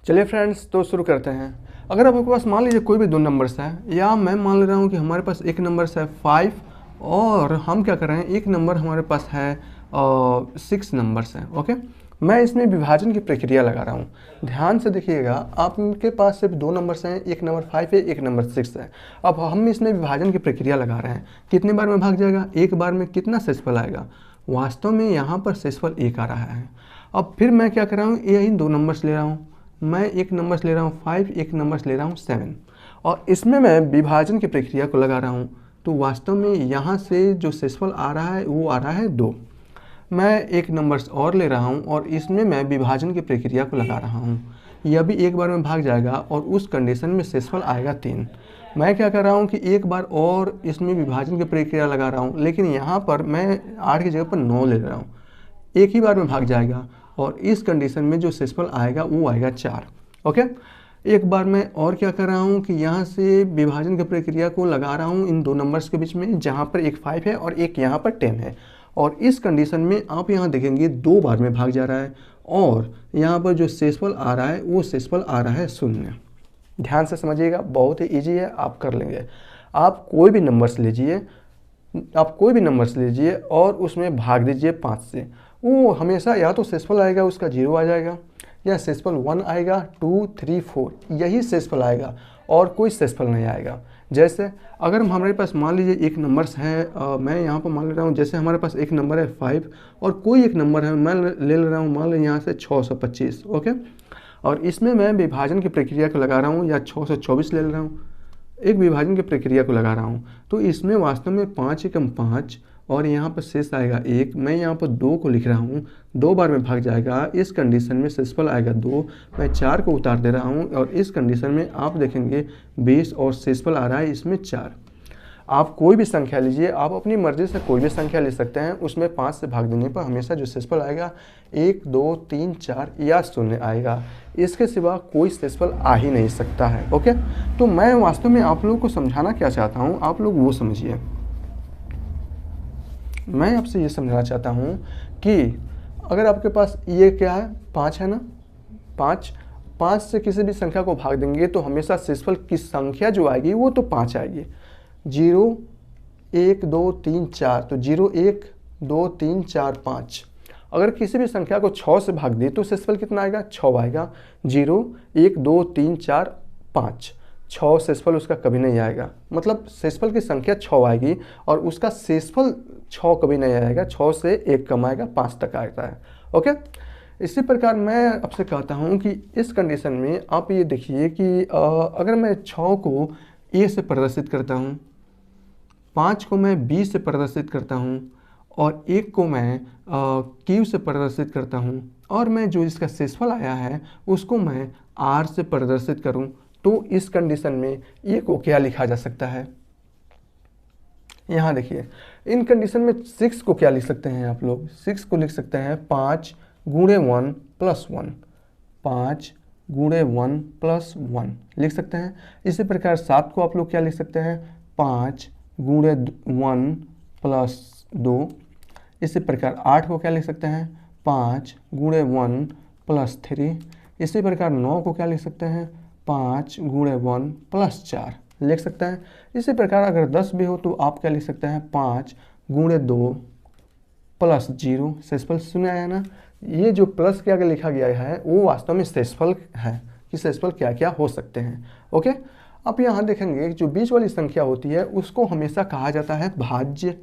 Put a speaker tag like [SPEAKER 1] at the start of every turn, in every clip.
[SPEAKER 1] चलिए फ्रेंड्स, तो शुरू करते हैं। अगर आपके पास मान लीजिए कोई भी दो नंबर्स है, या मैं मान ले रहा हूँ कि हमारे पास एक नंबर्स है 5 और हम क्या कर रहे हैं, एक नंबर हमारे पास है 6 नंबर्स हैं। ओके, मैं इसमें विभाजन की प्रक्रिया लगा रहा हूँ। ध्यान से देखिएगा, आपके पास सिर्फ दो नंबर्स हैं, एक नंबर 5 है, एक नंबर 6 है। अब हम इसमें विभाजन की प्रक्रिया लगा रहे हैं। कितने बार में भाग जाएगा? एक बार में। कितना शेषफल आएगा? वास्तव में यहाँ पर शेषफल 1 आ रहा है। अब फिर मैं क्या कर रहा हूँ, यही दो नंबर्स ले रहा हूँ। मैं एक नंबर्स ले रहा हूँ 5, एक नंबर्स ले रहा हूँ 7, और इसमें मैं विभाजन की प्रक्रिया को लगा रहा हूँ। तो वास्तव में यहाँ से जो शेषफल आ रहा है वो आ रहा है 2। मैं एक नंबर्स और ले रहा हूँ और इसमें मैं विभाजन की प्रक्रिया को लगा रहा हूँ। यह भी एक बार में भाग जाएगा और उस कंडीशन में शेषफल आएगा 3। मैं क्या कर रहा हूँ कि एक बार और इसमें विभाजन की प्रक्रिया लगा रहा हूँ, लेकिन यहाँ पर मैं 8 की जगह पर 9 ले रहा हूँ। एक ही बार में भाग जाएगा और इस कंडीशन में जो शेषफल आएगा वो आएगा 4। ओके, एक बार मैं और क्या कर रहा हूँ कि यहाँ से विभाजन की प्रक्रिया को लगा रहा हूँ इन दो नंबर्स के बीच में, जहाँ पर एक 5 है और एक यहाँ पर 10 है। और इस कंडीशन में आप यहाँ देखेंगे 2 बार में भाग जा रहा है और यहाँ पर जो शेषफल आ रहा है वो शेषफल आ रहा है 0। ध्यान से समझिएगा, बहुत ही ईजी है, आप कर लेंगे। आप कोई भी नंबर्स लीजिए और उसमें भाग दीजिए 5 से। वो हमेशा या तो शेषफल आएगा उसका 0 आ जाएगा, या शेषफल 1 आएगा, 2, 3, 4 यही शेषफल आएगा और कोई शेषफल नहीं आएगा। जैसे अगर हमारे पास मान लीजिए एक नंबर्स है, मैं यहाँ पर मान ले रहा हूँ, जैसे हमारे पास एक नंबर है 5 और कोई एक नंबर है, मैं ले रहा हूँ मान लीजिए यहाँ से 625। ओके, और इसमें मैं विभाजन की प्रक्रिया को लगा रहा हूँ, या 624 ले रहा हूँ, एक विभाजन की प्रक्रिया को लगा रहा हूँ। तो इसमें वास्तव में 5 एकम 5 और यहाँ पर शेष आएगा 1। मैं यहाँ पर 2 को लिख रहा हूँ, 2 बार में भाग जाएगा। इस कंडीशन में शेषफल आएगा 2। मैं 4 को उतार दे रहा हूँ और इस कंडीशन में आप देखेंगे 20 और शेषफल आ रहा है इसमें 4। आप कोई भी संख्या लीजिए, आप अपनी मर्जी से कोई भी संख्या ले सकते हैं, उसमें 5 से भाग देने पर हमेशा जो शेषफल आएगा 1, 2, 3, 4 या 0 आएगा। इसके सिवा कोई शेषफल आ ही नहीं सकता है। ओके, तो मैं वास्तव में आप लोगों को समझाना क्या चाहता हूँ, आप लोग वो समझिए। मैं आपसे ये समझाना चाहता हूँ कि अगर आपके पास ये क्या है, 5 है ना, 5 से किसी भी संख्या को भाग देंगे तो हमेशा शेषफल की संख्या जो आएगी वो तो 5 आएगी। 0, 1, 2, 3, 4, तो 0, 1, 2, 3, 4, 5। अगर किसी भी संख्या को 6 से भाग दे तो शेषफल कितना आएगा? 6 आएगा। 0, 1, 2, 3, 4, 5, 6 शेषफल उसका कभी नहीं आएगा। मतलब शेषफल की संख्या 6 आएगी और उसका शेषफल 6 कभी नहीं आएगा। 6 से 1 कम आएगा, 5 तक आता है। ओके, इसी प्रकार मैं आपसे कहता हूँ कि इस कंडीशन में आप ये देखिए कि अगर मैं 6 को ए से प्रदर्शित करता हूँ, 5 को मैं बी से प्रदर्शित करता हूँ और 1 को मैं क्यू से प्रदर्शित करता हूँ, और मैं जो इसका शेषफल आया है उसको मैं आर से प्रदर्शित करूँ, तो इस कंडीशन में ये को क्या लिखा जा सकता है? यहाँ देखिए, इन कंडीशन में 6 को क्या लिख सकते हैं आप लोग? 6 को लिख सकते हैं 5 गुणे 1 प्लस 1, 5 गुणे 1 प्लस 1 लिख सकते हैं। इसी प्रकार 7 को आप लोग क्या लिख सकते हैं? 5 गुणे 1 प्लस 2। इसी प्रकार 8 को क्या लिख सकते हैं? 5 गुणे 1 प्लस 3। इसी प्रकार 9 को क्या लिख सकते हैं? 5 गुणे 1 प्लस 4 लिख सकते हैं। इसी प्रकार अगर 10 भी हो तो आप क्या लिख सकते हैं? 5 गुणे 2 प्लस 0। शेषफल सुना है ना? ये जो प्लस के आगे लिखा गया है वो वास्तव में शेषफल है कि शेषफल क्या क्या हो सकते हैं। ओके, आप यहाँ देखेंगे जो बीच वाली संख्या होती है उसको हमेशा कहा जाता है भाज्य,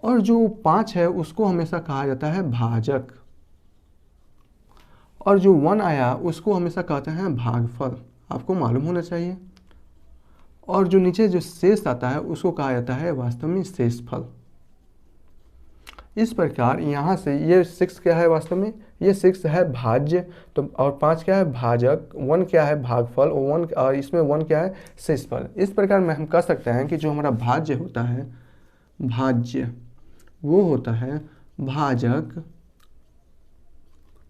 [SPEAKER 1] और जो 5 है उसको हमेशा कहा जाता है भाजक, और जो 1 आया उसको हमेशा कहते हैं भागफल। आपको मालूम होना चाहिए। और जो नीचे जो शेष आता है उसको कहा जाता है वास्तव में शेषफल। इस प्रकार यहाँ से ये 6 क्या है? वास्तव में ये 6 है भाज्य, तो और 5 क्या है? भाजक, 1 क्या है? भागफल, और इसमें 1 क्या है? शेषफल। इस प्रकार में हम कह सकते हैं कि जो हमारा भाज्य होता है, वो होता है भाजक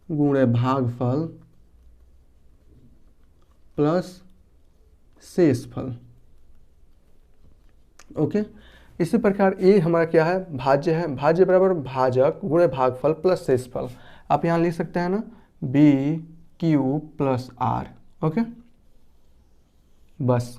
[SPEAKER 1] गुणे भागफल प्लस शेषफल। ओके, इसी प्रकार ये हमारा क्या है? भाज्य है। भाज्य बराबर भाजक गुणे भागफल प्लस शेषफल। आप यहाँ लिख सकते हैं ना B Q plus R. Okay, बस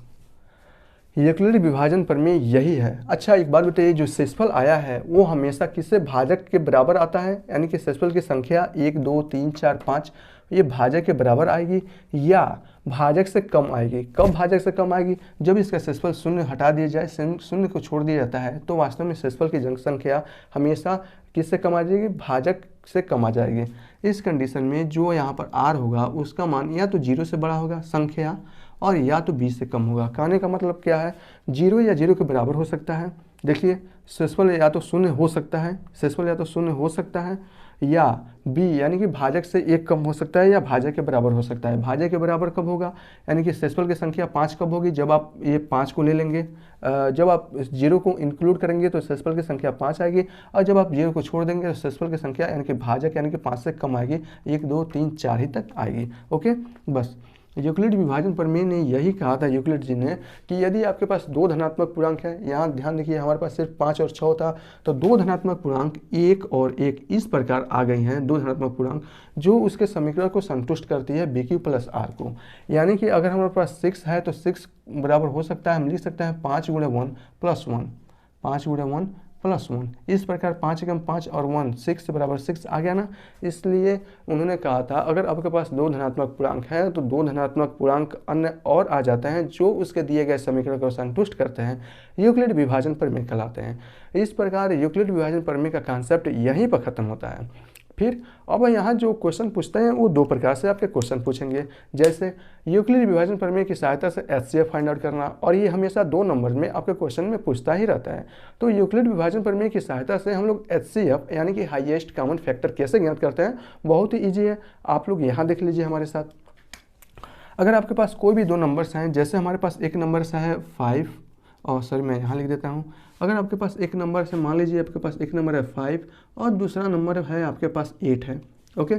[SPEAKER 1] यूक्लिड विभाजन प्रमेय यही है। अच्छा एक बात बताइए, जो शेषफल आया है वो हमेशा किससे भाजक के बराबर आता है, यानी कि शेषफल की संख्या 1 2 3 4 5 ये भाजक के बराबर आएगी या भाजक से कम आएगी। कब भाजक से कम आएगी? जब इसका शेषफल शून्य हटा दिया जाए, शून्य को छोड़ दिया जाता है, तो वास्तव में शेषफल की जनसंख्या हमेशा किससे कम आ जाएगी? भाजक से कम आ जाएगी। इस कंडीशन में जो यहाँ पर आर होगा उसका मान या तो 0 से बड़ा होगा संख्या और या तो 20 से कम होगा। कहने का मतलब क्या है? 0 या 0 के बराबर हो सकता है। देखिए शेषफल या तो शून्य हो सकता है, शेषफल या तो शून्य हो सकता है या बी यानी कि भाजक से 1 कम हो सकता है या भाजक के बराबर हो सकता है। भाजक के बराबर कब होगा? यानी कि शेषफल की संख्या 5 कब होगी? जब आप ये 5 को ले लेंगे, जब आप 0 को इंक्लूड करेंगे तो शेषफल की संख्या 5 आएगी, और जब आप 0 को छोड़ देंगे तो शेषफल की संख्या यानी कि भाजक यानी कि 5 से कम आएगी, 1 2 3 4 ही तक आएगी। ओके, बस यूक्लिड विभाजन प्रमेय ने यही कहा था यूक्लिड जी ने कि यदि आपके पास 2 धनात्मक पूर्णांक है, यहाँ ध्यान देखिए हमारे पास सिर्फ 5 और 6 था, तो 2 धनात्मक पूर्णांक 1 और 1 इस प्रकार आ गई हैं, 2 धनात्मक पूर्णांक जो उसके समीकरण को संतुष्ट करती है बी क्यू प्लस आर को। यानी कि अगर हमारे पास 6 है तो 6 बराबर हो सकता है, हम लिख सकते हैं 5 गुणे 1 प्लस 1, 5 गुणे 1 प्लस 1। इस प्रकार 5 एकम 5 और 1 6 से बराबर 6 आ गया ना। इसलिए उन्होंने कहा था अगर आपके पास 2 धनात्मक पूर्णांक है तो 2 धनात्मक पूर्णांक अन्य और आ जाते हैं जो उसके दिए गए समीकरण को संतुष्ट करते हैं, यूक्लिड विभाजन प्रमेय कहलाते हैं। इस प्रकार यूक्लिड विभाजन प्रमेय का कॉन्सेप्ट यहीं पर खत्म होता है। फिर अब यहाँ जो क्वेश्चन पूछते हैं वो 2 प्रकार से आपके क्वेश्चन पूछेंगे, जैसे यूक्लिड विभाजन प्रमेय की सहायता से HCF फाइंड आउट करना, और ये हमेशा 2 नंबर में आपके क्वेश्चन में पूछता ही रहता है। तो यूक्लिड विभाजन प्रमेय की सहायता से हम लोग HCF यानी कि हाईएस्ट कॉमन फैक्टर कैसे ज्ञात करते हैं, बहुत ही ईजी है। आप लोग यहाँ देख लीजिए हमारे साथ। अगर आपके पास कोई भी 2 नंबर्स हैं, जैसे हमारे पास एक नंबर सा है 5 और सॉरी मैं यहाँ लिख देता हूँ। अगर आपके पास एक नंबर से मान लीजिए आपके पास एक नंबर है 5 और दूसरा नंबर है आपके पास 8 है। ओके,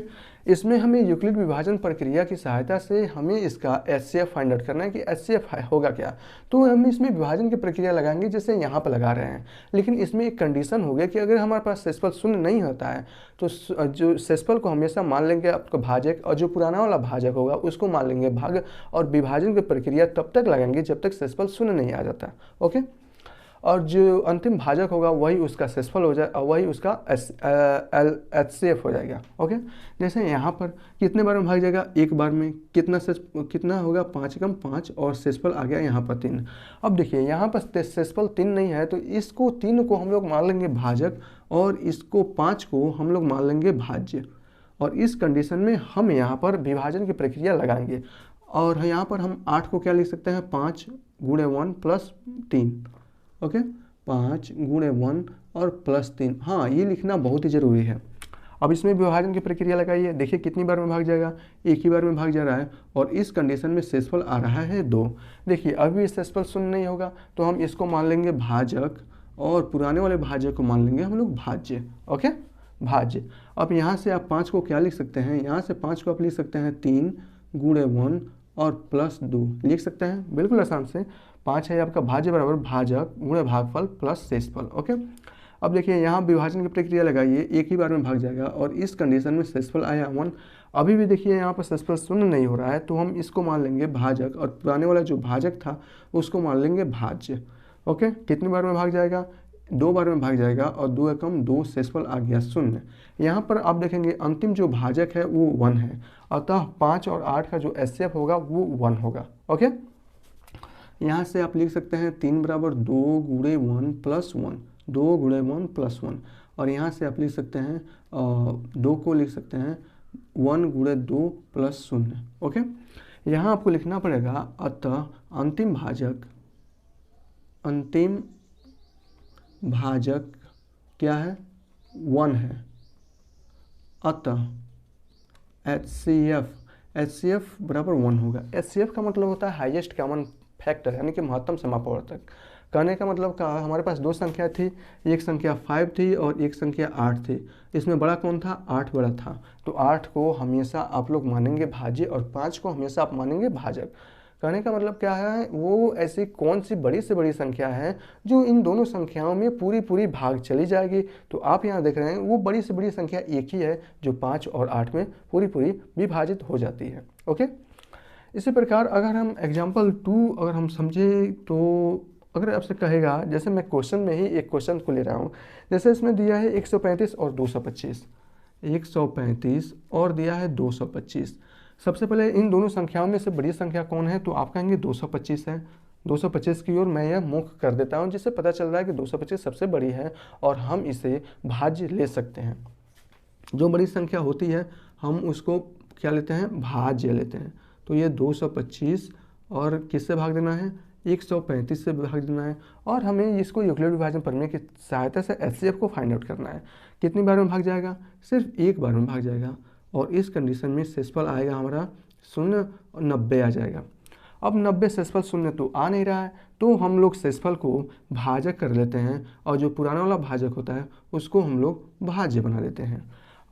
[SPEAKER 1] इसमें हमें यूक्लिड विभाजन प्रक्रिया की सहायता से हमें इसका HCF फाइंड आउट करना है कि HCF होगा क्या। तो हम इसमें विभाजन की प्रक्रिया लगाएंगे जैसे यहाँ पर लगा रहे हैं, लेकिन इसमें एक कंडीशन हो गया कि अगर हमारे पास शेषफल शून्य नहीं होता है तो जो शेषफल को हमेशा मान लेंगे आपका भाजक, और जो पुराना वाला भाजक होगा उसको मान लेंगे भाग, और विभाजन की प्रक्रिया तब तक लगाएंगे जब तक शेषफल शून्य नहीं आ जाता। ओके, और जो अंतिम भाजक होगा वही उसका शेषफल हो जाए और वही उसका HCF हो जाएगा। ओके, जैसे यहाँ पर कितने बार में भाग जाएगा? एक बार में। कितना होगा? 5 एकम 5 और शेषफल आ गया यहाँ पर 3। अब देखिए यहाँ पर शेषफल 3 नहीं है तो इसको 3 को हम लोग मान लेंगे भाजक और इसको 5 को हम लोग मान लेंगे भाज्य, और इस कंडीशन में हम यहाँ पर विभाजन की प्रक्रिया लगाएंगे। और यहाँ पर हम 8 को क्या लिख सकते हैं? 5 गुणे 1 प्लस 3। ओके, 5 गुणे 1 और प्लस 3। हाँ, ये लिखना बहुत ही ज़रूरी है। अब इसमें विभाजन की प्रक्रिया लगाइए, देखिए कितनी बार में भाग जाएगा? एक ही बार में भाग जा रहा है, और इस कंडीशन में शेषफल आ रहा है 2। देखिए अभी शेषफल शून्य नहीं होगा तो हम इसको मान लेंगे भाजक और पुराने वाले भाजक को मान लेंगे हम लोग भाज्य। ओके, भाज्य। अब यहाँ से आप 5 को क्या लिख सकते हैं? यहाँ से 5 को आप लिख सकते हैं 3 गुणे 1 और प्लस 2 लिख सकते हैं, बिल्कुल आसान से। 5 है आपका भाज्य बराबर भाजक गुणे भागफल प्लस शेषफल। ओके, अब देखिए यहाँ विभाजन की प्रक्रिया लगाइए, एक ही बार में भाग जाएगा, और इस कंडीशन में शेषफल आया 1। अभी भी देखिए यहाँ पर शेषफल शून्य नहीं हो रहा है तो हम इसको मान लेंगे भाजक, और पुराने वाला जो भाजक था उसको मान लेंगे भाज्य। ओके, कितनी बार में भाग जाएगा? 2 बार में भाग जाएगा, और 2 एकम 2 शेषफल आ गया 0। यहाँ पर आप देखेंगे अंतिम जो भाजक है वो 1 है, अतः 5 और 8 का जो HCF होगा वो 1 होगा। ओके, यहाँ से आप लिख सकते हैं 3 बराबर 2 गुणे 1 प्लस 1, 2 गुणे 1 प्लस 1, और यहाँ से आप लिख सकते हैं 2 को लिख सकते हैं 1 गुणे 2 प्लस 0। ओके, यहाँ आपको लिखना पड़ेगा अतः अंतिम भाजक क्या है? 1 है, अतः HCF बराबर 1 होगा। HCF का मतलब होता है हाईएस्ट कॉमन फैक्टर, यानी कि महत्तम समापवर्तक। कहने का मतलब क्या, हमारे पास 2 संख्या थी, एक संख्या 5 थी और एक संख्या 8 थी। इसमें बड़ा कौन था? 8 बड़ा था। तो 8 को हमेशा आप लोग मानेंगे भाज्य और 5 को हमेशा आप मानेंगे भाजक। कहने का मतलब क्या है, वो ऐसी कौन सी बड़ी से बड़ी संख्या है जो इन दोनों संख्याओं में पूरी पूरी भाग चली जाएगी। तो आप यहाँ देख रहे हैं वो बड़ी से बड़ी संख्या एक ही है जो 5 और 8 में पूरी पूरी विभाजित हो जाती है। ओके, इसी प्रकार अगर हम एग्जाम्पल 2 अगर हम समझे तो अगर आपसे कहेगा, जैसे मैं क्वेश्चन में ही एक क्वेश्चन को ले रहा हूँ, जैसे इसमें दिया है 135 और 225, 135 और दिया है 225। सबसे पहले इन दोनों संख्याओं में से बड़ी संख्या कौन है, तो आप कहेंगे 225 है। 225 की ओर मैं यह मुख कर देता हूँ, जिससे पता चल रहा है कि 225 सबसे बड़ी है और हम इसे भाज्य ले सकते हैं। जो बड़ी संख्या होती है हम उसको क्या लेते हैं, भाज्य लेते हैं। तो ये 225 और किससे भाग देना है, 135 से भाग देना है। और हमें इसको यूक्लिड विभाजन प्रमेय की सहायता से एचसीएफ को फाइंड आउट करना है। कितनी बार में भाग जाएगा, सिर्फ एक बार में भाग जाएगा। और इस कंडीशन में शेषफल आएगा हमारा 0 और 90 आ जाएगा। अब 90 शेषफल 0 तो आ नहीं रहा है, तो हम लोग शेषफल को भाजक कर लेते हैं और जो पुराना वाला भाजक होता है उसको हम लोग भाज्य बना देते हैं।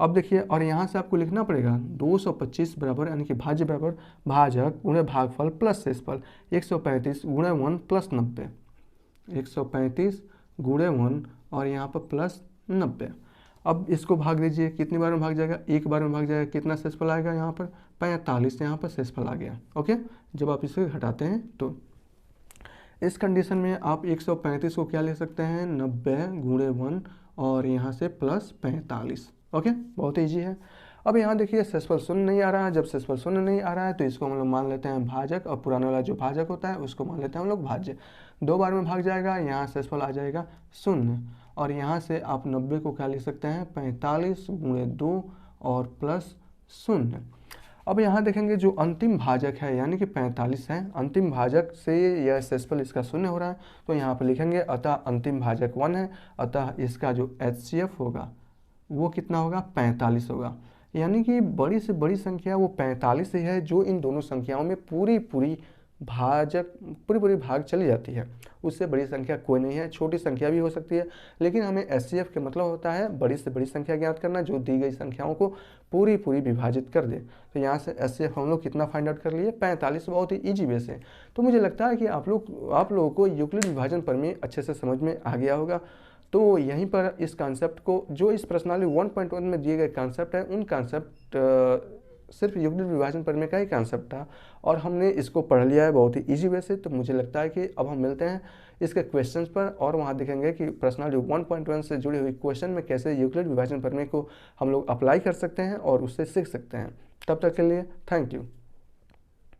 [SPEAKER 1] अब देखिए, और यहाँ से आपको लिखना पड़ेगा 225 बराबर यानी कि भाज्य बराबर भाजक गुणे भागफल प्लस शेषफल 135 गुणे 1 प्लस 90, 135 गुणे 1 और यहाँ पर प्लस 90। अब इसको भाग दीजिए, कितनी बार में भाग जाएगा, एक बार में भाग जाएगा। कितना शेषफल आएगा यहाँ पर 45, यहाँ पर शेषफल आ गया। ओके, जब आप इसे घटाते हैं तो इस कंडीशन में आप 135 को क्या ले सकते हैं, 90 गुणे 1 और यहाँ से प्लस 45। ओके, बहुत ईजी है। अब यहाँ देखिए शेषफल 0 नहीं आ रहा है। जब शेषफल 0 नहीं आ रहा है तो इसको हम लोग मान लेते हैं भाजक और पुराने वाला जो भाजक होता है उसको मान लेते हैं हम लोग भाज्य। दो बार में भाग जाएगा, यहाँ शेषफल आ जाएगा 0 और यहाँ से आप 90 को क्या लिख सकते हैं 45 गुणे 2 और प्लस 0। अब यहाँ देखेंगे जो अंतिम भाजक है यानी कि 45 है, अंतिम भाजक से यह शेषफल इसका 0 हो रहा है तो यहाँ पर लिखेंगे अतः अंतिम भाजक 1 है, अतः इसका जो एचसीएफ होगा वो कितना होगा 45 होगा। यानी कि बड़ी से बड़ी संख्या वो 45 ही है जो इन दोनों संख्याओं में पूरी पूरी भाग चली जाती है। उससे बड़ी संख्या कोई नहीं है। छोटी संख्या भी हो सकती है, लेकिन हमें एचसीएफ के मतलब होता है बड़ी से बड़ी संख्या ज्ञात करना जो दी गई संख्याओं को पूरी पूरी विभाजित कर दे। तो यहाँ से एचसीएफ हम लोग कितना फाइंड आउट कर लिए 45, बहुत ही ईजी वे से। तो मुझे लगता है कि आप लोगों को यूक्लिड विभाजन प्रमेय अच्छे से समझ में आ गया होगा। तो यहीं पर इस कॉन्सेप्ट को जो इस प्रश्नावली 1.1 में दिए गए कॉन्सेप्ट है उन कॉन्सेप्ट सिर्फ युग्मित विभाजन प्रमेय का ही कॉन्सेप्ट था और हमने इसको पढ़ लिया है बहुत ही इजी वे से। तो मुझे लगता है कि अब हम मिलते हैं इसके क्वेश्चंस पर और वहाँ देखेंगे कि प्रश्नावली 1.1 से जुड़ी हुई क्वेश्चन में कैसे यूक्लिड विभाजन प्रमेय को हम लोग अप्लाई कर सकते हैं और उससे सीख सकते हैं। तब तक के लिए थैंक यू।